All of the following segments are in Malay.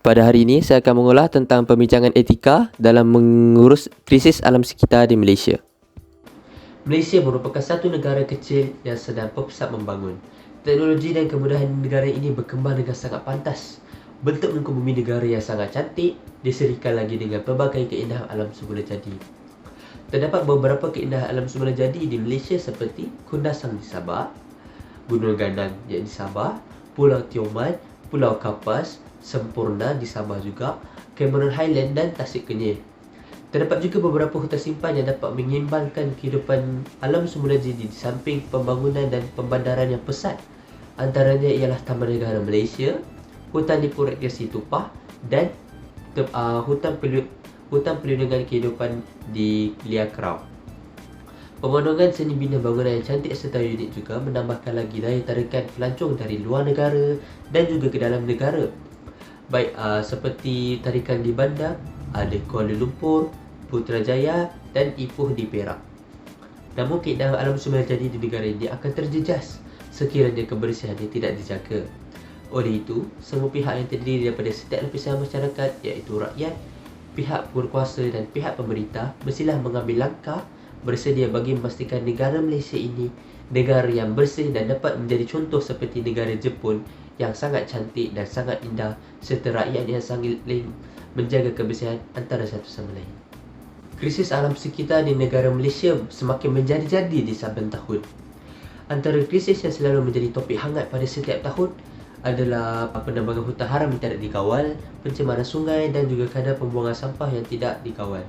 Pada hari ini, saya akan mengulas tentang pembincangan etika dalam mengurus krisis alam sekitar di Malaysia. Malaysia merupakan satu negara kecil yang sedang berpusat membangun. Teknologi dan kemudahan negara ini berkembang dengan sangat pantas. Bentuk muka bumi negara yang sangat cantik diserikan lagi dengan pelbagai keindahan alam semula jadi. Terdapat beberapa keindahan alam semula jadi di Malaysia seperti Kundasang di Sabah, Gunung Ganang di Sabah, Pulau Tioman, Pulau Kapas, Sempurna di Sabah juga, Cameron Highland dan Tasik Kenyir. Terdapat juga beberapa hutan simpan yang dapat mengimbangkan kehidupan alam semula jadi di samping pembangunan dan pembandaran yang pesat. Antaranya ialah Taman Negara Malaysia, Hutan Lipur Rekreasi Tupah dan hutan perlindungan kehidupan di Liar Krau. Pemandangan seni bina bangunan yang cantik serta unik juga menambahkan lagi daya tarikan pelancong dari luar negara dan juga ke dalam negara. Baik seperti tarikan di bandar, ada Kuala Lumpur, Putrajaya dan Ipoh di Perak. Namun keindahan alam semula jadi di negara ini akan terjejas sekiranya kebersihannya tidak dijaga. Oleh itu, semua pihak yang terdiri daripada setiap lapisan masyarakat iaitu rakyat, pihak berkuasa dan pihak pemerintah mestilah mengambil langkah bersedia bagi memastikan negara Malaysia ini negara yang bersih dan dapat menjadi contoh seperti negara Jepun yang sangat cantik dan sangat indah serta rakyat yang sangat menjaga kebersihan antara satu sama lain. Krisis alam sekitar di negara Malaysia semakin menjadi-jadi di saban tahun. Antara krisis yang selalu menjadi topik hangat pada setiap tahun adalah penambangan hutan haram yang tidak dikawal, pencemaran sungai dan juga kadar pembuangan sampah yang tidak dikawal.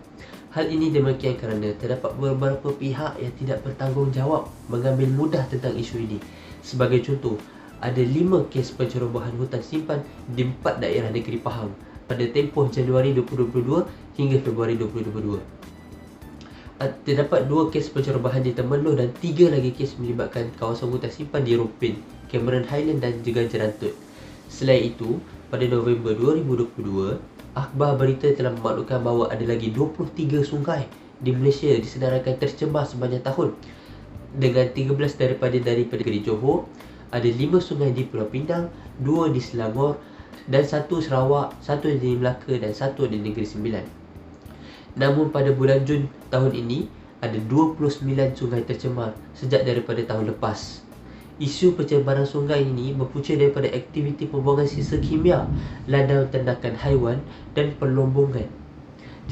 Hal ini demikian kerana terdapat beberapa pihak yang tidak bertanggungjawab mengambil mudah tentang isu ini. Sebagai contoh, ada 5 kes pencerobohan hutan simpan di 4 daerah negeri Pahang pada tempoh Januari 2022 hingga Februari 2022. Terdapat 2 kes pencerobohan di Temerloh dan 3 lagi kes melibatkan kawasan hutan simpan di Ropin, Cameron Highland dan juga Jerantut. Selain itu, pada November 2022, akhbar berita telah memaklumkan bahawa ada lagi 23 sungai di Malaysia disedarakan tercemar sepanjang tahun. Dengan 13 daripada negeri Johor, ada 5 sungai di Pulau Pinang, 2 di Selangor dan 1 Sarawak, 1 di Melaka dan 1 di Negeri Sembilan. Namun pada bulan Jun tahun ini, ada 29 sungai tercemar sejak daripada tahun lepas. Isu pencemaran sungai ini berpunca daripada aktiviti pembuangan sisa kimia, ladang ternakan haiwan dan perlombongan.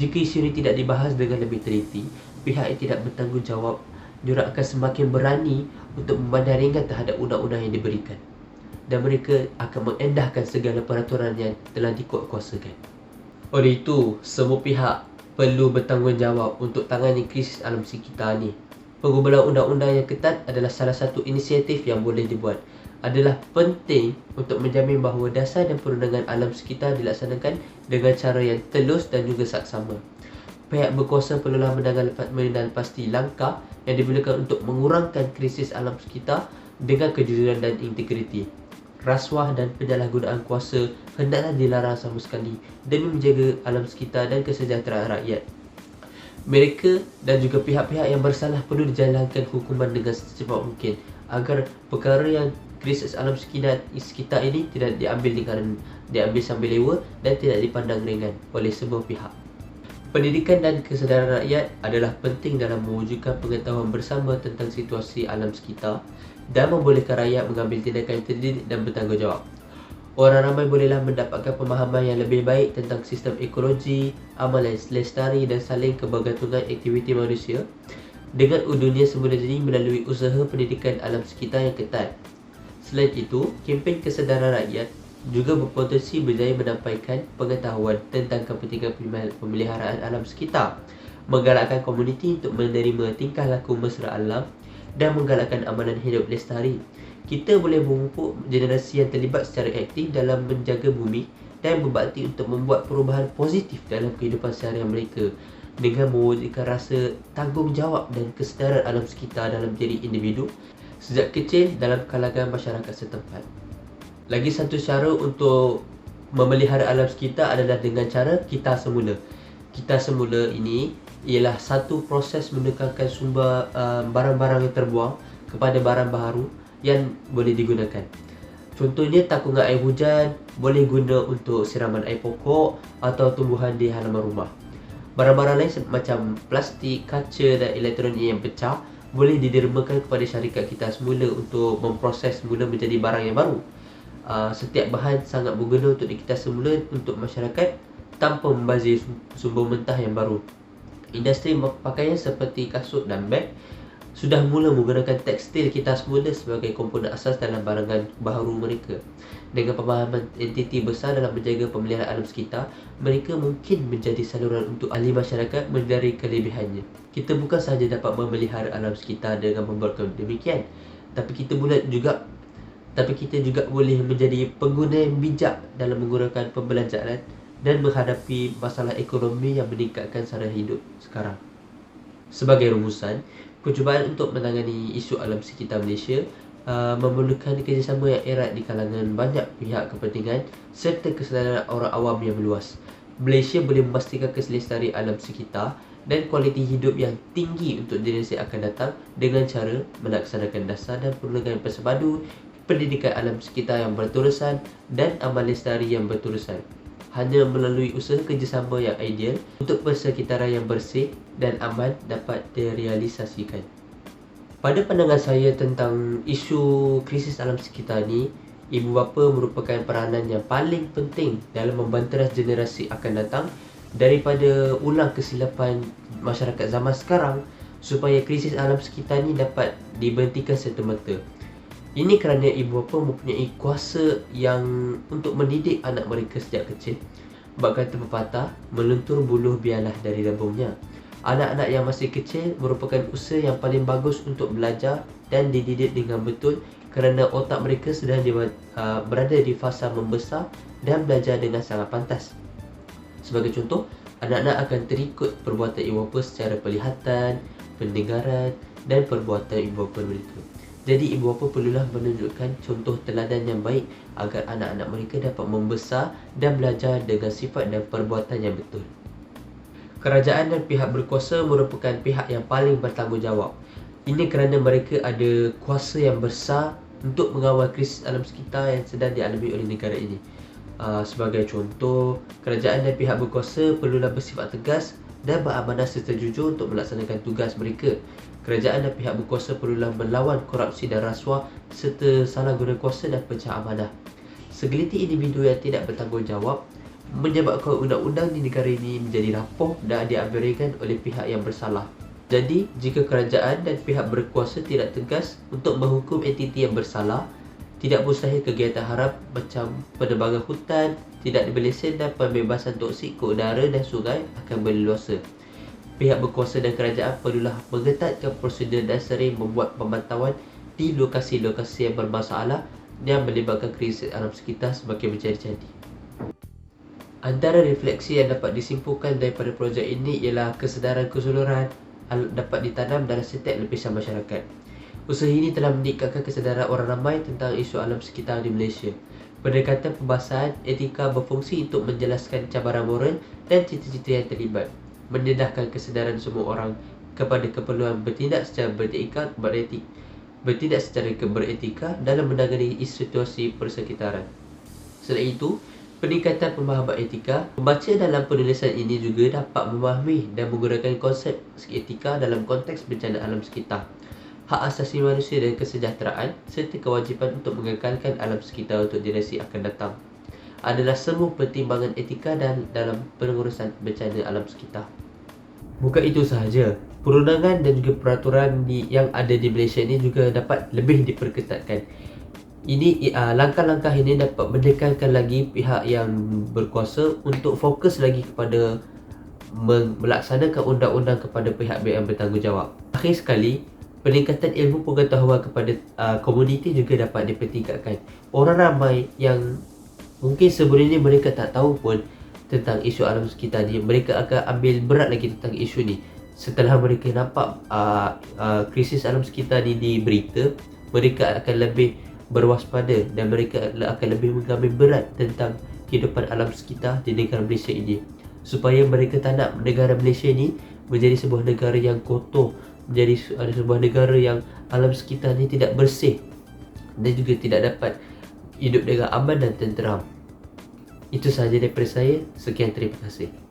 Jika isu ini tidak dibahas dengan lebih teliti, pihak yang tidak bertanggungjawab diorang akan semakin berani untuk memandang ringan terhadap undang-undang yang diberikan, dan mereka akan mengendahkan segala peraturan yang telah dikuatkuasakan. Oleh itu, semua pihak perlu bertanggungjawab untuk tangani krisis alam sekitar ni. Pengumpulan undang-undang yang ketat adalah salah satu inisiatif yang boleh dibuat. Adalah penting untuk menjamin bahawa dasar dan perundangan alam sekitar dilaksanakan dengan cara yang telus dan juga saksama. Pihak berkuasa perlulah mengenal pasti langkah yang diperlukan untuk mengurangkan krisis alam sekitar dengan kejujuran dan integriti. Rasuah dan penyalahgunaan kuasa hendaklah dilarang sama sekali demi menjaga alam sekitar dan kesejahteraan rakyat. Mereka dan juga pihak-pihak yang bersalah perlu dijalankan hukuman dengan secepat mungkin agar perkara yang krisis alam sekitar ini tidak diambil sambil lewa dan tidak dipandang ringan oleh semua pihak. Pendidikan dan kesedaran rakyat adalah penting dalam mewujudkan pengetahuan bersama tentang situasi alam sekitar dan membolehkan rakyat mengambil tindakan yang terdidik dan bertanggungjawab. Orang ramai bolehlah mendapatkan pemahaman yang lebih baik tentang sistem ekologi, amalan lestari dan saling kebergantungan aktiviti manusia dengan dunia semula jadi melalui usaha pendidikan alam sekitar yang ketat. Selain itu, kempen kesedaran rakyat juga berpotensi berjaya menyampaikan pengetahuan tentang kepentingan pemeliharaan alam sekitar, menggalakkan komuniti untuk menerima tingkah laku mesra alam dan menggalakkan amalan hidup lestari. Kita boleh memupuk generasi yang terlibat secara aktif dalam menjaga bumi dan berbakti untuk membuat perubahan positif dalam kehidupan seharian mereka dengan mewujudkan rasa tanggungjawab dan kesedaran alam sekitar dalam diri individu sejak kecil dalam kalangan masyarakat setempat. Lagi satu cara untuk memelihara alam sekitar adalah dengan cara kita semula. Kita semula ini ialah satu proses menekankan sumber barang-barang yang terbuang kepada barang baru yang boleh digunakan. Contohnya takungan air hujan boleh guna untuk siraman air pokok atau tumbuhan di halaman rumah. Barang-barang lain macam plastik, kaca dan elektronik yang pecah boleh didermakan kepada syarikat kita semula untuk memproses semula menjadi barang yang baru. Setiap bahan sangat berguna untuk kita semula untuk masyarakat tanpa membazir sumber mentah yang baru. Industri pakaian seperti kasut dan beg sudah mula menggunakan tekstil kita semula sebagai komponen asas dalam barangan baharu mereka. Dengan pemahaman entiti besar dalam menjaga pemeliharaan alam sekitar, mereka mungkin menjadi saluran untuk ahli masyarakat mencari kelebihannya. Kita bukan sahaja dapat memelihara alam sekitar dengan membuat demikian, tapi kita juga boleh menjadi pengguna yang bijak dalam menggunakan pembelanjaan dan menghadapi masalah ekonomi yang meningkatkan sara hidup sekarang. Sebagai rumusan, percubaan untuk menangani isu alam sekitar Malaysia memerlukan kerjasama yang erat di kalangan banyak pihak kepentingan serta kesedaran orang awam yang meluas. Malaysia boleh memastikan keselestarian alam sekitar dan kualiti hidup yang tinggi untuk generasi akan datang dengan cara melaksanakan dasar dan perundingan bersepadu, pendidikan alam sekitar yang berterusan dan amal lestari yang berterusan. Hanya melalui usaha kerjasama yang ideal untuk persekitaran yang bersih dan aman dapat direalisasikan. Pada pandangan saya tentang isu krisis alam sekitar ni, ibu bapa merupakan peranan yang paling penting dalam membanteras generasi akan datang daripada ulang kesilapan masyarakat zaman sekarang supaya krisis alam sekitar ni dapat dibentikan serta-merta. Ini kerana ibu bapa mempunyai kuasa yang untuk mendidik anak mereka sejak kecil. Bab kata pepatah, meluntur buluh biarlah dari rabungnya. Anak-anak yang masih kecil merupakan usaha yang paling bagus untuk belajar dan dididik dengan betul kerana otak mereka sedang berada di fasa membesar dan belajar dengan sangat pantas. Sebagai contoh, anak-anak akan terikut perbuatan ibu bapa secara penglihatan, pendengaran dan perbuatan ibu bapa mereka. Jadi ibu bapa perlulah menunjukkan contoh teladan yang baik agar anak-anak mereka dapat membesar dan belajar dengan sifat dan perbuatan yang betul. Kerajaan dan pihak berkuasa merupakan pihak yang paling bertanggungjawab. Ini kerana mereka ada kuasa yang besar untuk mengawal krisis alam sekitar yang sedang dialami oleh negara ini. Sebagai contoh, kerajaan dan pihak berkuasa perlulah bersifat tegas dan beramanah serta jujur untuk melaksanakan tugas mereka. Kerajaan dan pihak berkuasa perlulah melawan korupsi dan rasuah serta salah guna kuasa dan pecah amanah. Segelintir individu yang tidak bertanggungjawab menyebabkan undang-undang di negara ini menjadi rapuh dan diabaikan oleh pihak yang bersalah. Jadi, jika kerajaan dan pihak berkuasa tidak tegas untuk menghukum entiti yang bersalah, tidak mustahil kegiatan haram macam penebangan hutan, tidak dibelesen dan pembebasan toksik ke udara dan sungai akan berleluasa. Pihak berkuasa dan kerajaan perlulah mengetatkan prosedur dan sering membuat pemantauan di lokasi-lokasi yang bermasalah yang melibatkan krisis alam sekitar semakin menjadi-jadi. Antara refleksi yang dapat disimpulkan daripada projek ini ialah kesedaran keseluruhan dapat ditanam dalam setiap lapisan masyarakat. Usaha ini telah meningkatkan kesedaran orang ramai tentang isu alam sekitar di Malaysia. Pendekatan pembahasan etika berfungsi untuk menjelaskan cabaran moral dan cita-cita yang terlibat, mendedahkan kesedaran semua orang kepada keperluan bertindak secara beretika dalam menangani situasi persekitaran. Selain itu, peningkatan pemahaman etika, pembaca dalam penulisan ini juga dapat memahami dan menggunakan konsep etika dalam konteks bencana alam sekitar, hak asasi manusia dan kesejahteraan serta kewajipan untuk mengekalkan alam sekitar untuk generasi akan datang adalah semua pertimbangan etika dan dalam pengurusan bencana alam sekitar. Bukan itu sahaja, perundangan dan juga peraturan yang ada di Malaysia ini juga dapat lebih diperketatkan. Langkah-langkah ini dapat menekankan lagi pihak yang berkuasa untuk fokus lagi kepada melaksanakan undang-undang kepada pihak yang bertanggungjawab. Akhir sekali, peningkatan ilmu pengetahuan kepada komuniti juga dapat dipertingkatkan. Orang ramai yang mungkin sebelum ini mereka tak tahu pun tentang isu alam sekitar ni, mereka akan ambil berat lagi tentang isu ni. Setelah mereka nampak krisis alam sekitar ni di berita, mereka akan lebih berwaspada dan mereka akan lebih mengambil berat tentang kehidupan alam sekitar di negara Malaysia ini, supaya mereka tak nak negara Malaysia ini menjadi sebuah negara yang kotor, menjadi sebuah negara yang alam sekitar ni tidak bersih dan juga tidak dapat hidup dengan aman dan tenteram. Itu sahaja daripada saya. Sekian, terima kasih.